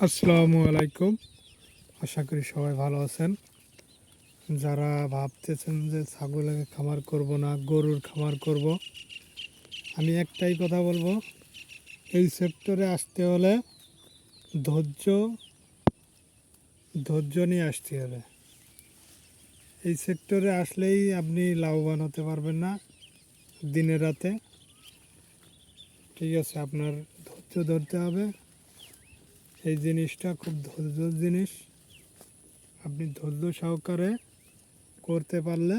আসসালামু আলাইকুম। আশা করি সবাই ভালো আছেন। যারা ভাবতেছেন যে ছাগলের খামার করব না, গরুর খামার করব, আমি একটাই কথা বলবো, এই সেক্টরে আসতে হলে ধৈর্য ধৈর্য নিয়ে আসতে হবে। এই সেক্টরে আসলেই আপনি লাভবান হতে পারবেন না দিনে রাতে। ঠিক আছে, আপনার ধৈর্য ধরতে হবে। এই জিনিসটা খুব ধৈর্যর জিনিস। আপনি ধৈর্য সহকারে করতে পারলে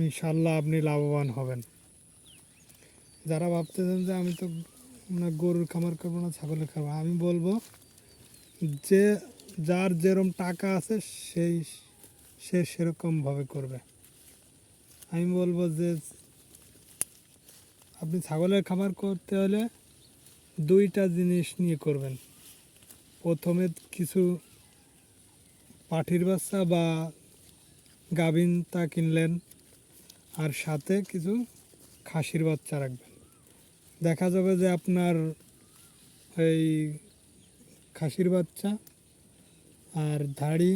ইনশাল্লাহ আপনি লাভবান হবেন। যারা ভাবতেছেন যে আমি তো না গরুর খামার করবো না ছাগলের খামার, আমি বলবো যে যার যেরকম টাকা আছে সে সেরকমভাবে করবে। আমি বলবো যে আপনি ছাগলের খামার করতে হলে দুইটা জিনিস নিয়ে করবেন। প্রথমে কিছু পাঠির বাচ্চা বা গাভিন তা কিনলেন, আর সাথে কিছু খাসির বাচ্চা রাখবেন। দেখা যাবে যে আপনার এই খাসির বাচ্চা আর দাড়ি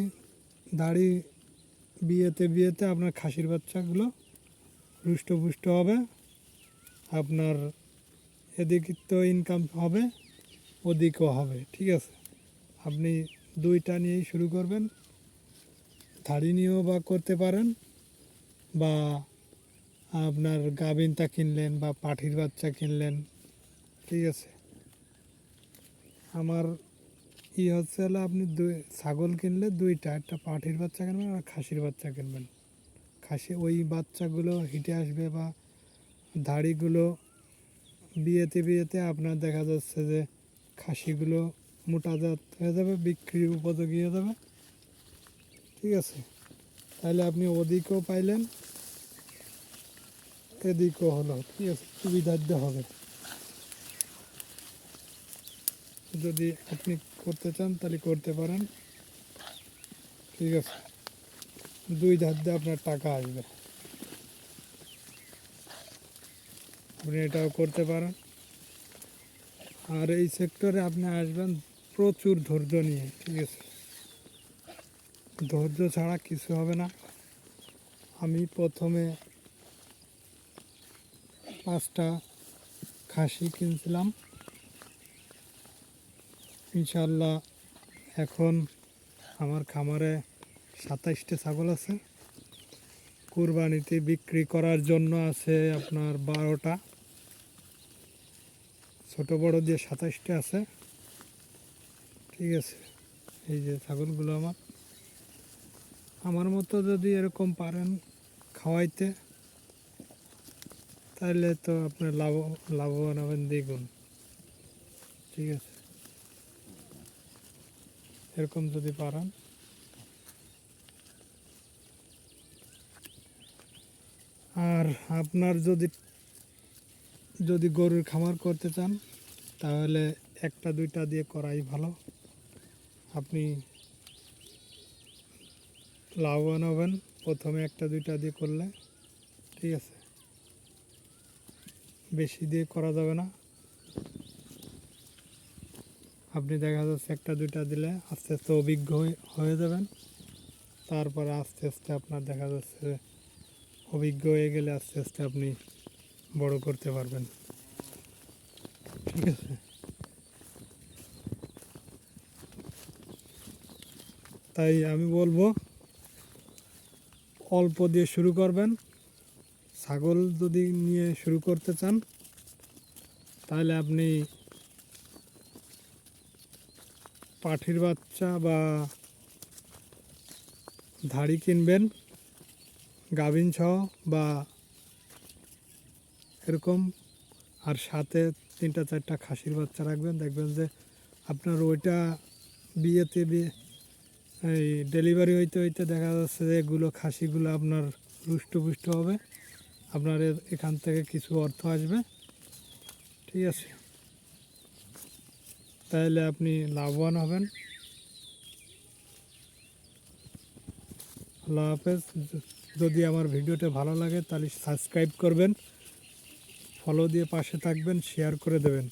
বিয়েতে আপনার খাসির বাচ্চাগুলো হৃষ্টপুষ্ট হবে। আপনার এদিকে তো ইনকাম হবে, ওদিকেও হবে। ঠিক আছে, আপনি দুইটা নিয়েই শুরু করবেন। ধাড়ি নিয়েও বা করতে পারেন, বা আপনার গাভিনটা কিনলেন বা পাঠির বাচ্চা কিনলেন। ঠিক আছে, আমার হচ্ছে হলো আপনি ছাগল কিনলে দুইটা, একটা পাঠির বাচ্চা কিনবেন আর খাসির বাচ্চা কিনবেন। ওই বাচ্চাগুলো হিটে আসবে বা দাড়িগুলো বিয়েতে আপনার দেখা যাচ্ছে যে খাসিগুলো মোটাজাত হয়ে যাবে, বিক্রির উপযোগী হয়ে যাবে। ঠিক আছে, তাহলে আপনি ওদিকেও পাইলেন, এদিকেও হলো। ঠিক আছে, সুবিধার্থ হবে। যদি আপনি করতে চান তাহলে করতে পারেন। ঠিক আছে, দুই ধার দিয়ে আপনার টাকা আসবে, আপনি এটাও করতে পারেন। আর এই সেক্টরে আপনি আসবেন প্রচুর ধৈর্য নিয়ে। ঠিক আছে, ধৈর্য ছাড়া কিছু হবে না। আমি প্রথমে 5টা খাসি কিনছিলাম, ইনশাল্লাহ এখন আমার খামারে 27টা ছাগল আছে। কুরবানিতে বিক্রি করার জন্য আছে আপনার 12টা, ছোট বড় দিয়ে 27টা আছে। ঠিক আছে, এই যে ছাগলগুলো আমার মতো যদি এরকম পারেন খাওয়াইতে, তাহলে তো আপনার লাভবান হবেন দ্বিগুণ। ঠিক আছে, এরকম যদি পারেন। আর আপনার যদি গরুর খামার করতে চান, তাহলে একটা দুইটা দিয়ে করাই ভালো। আপনি লাভবান হবেন প্রথমে একটা দুইটা দিয়ে করলে। ঠিক আছে, বেশি দিয়ে করা যাবে না। আপনি দেখা যাচ্ছে একটা দুইটা দিলে আস্তে আস্তে অভিজ্ঞ হয়ে যাবেন। তারপরে আস্তে আস্তে আপনার দেখা যাচ্ছে অভিজ্ঞ হয়ে গেলে আস্তে আস্তে আপনি বড় করতে পারবেন। ঠিক আছে, তাই আমি বলবো অল্প দিয়ে শুরু করবেন। ছাগল যদি নিয়ে শুরু করতে চান, তাহলে আপনি পাঠির বাচ্চা বা ধাড়ি কিনবেন গাভিন সহ বা এরকম, আর সাথে 3-4টা খাসির বাচ্চা রাখবেন। দেখবেন যে আপনার ওইটা এই ডেলিভারি হইতে হইতে দেখা যাচ্ছে যে এগুলো খাসিগুলো আপনার রুষ্টপুষ্ট হবে, আপনার এখান থেকে কিছু অর্থ আসবে। ঠিক আছে, তাহলে আপনি লাভবান হবেন। আল্লাহ হাফেজ। যদি আমার ভিডিওটা ভালো লাগে তাহলে সাবস্ক্রাইব করবেন, ফলো দিয়ে পাশে থাকবেন, শেয়ার করে দেবেন।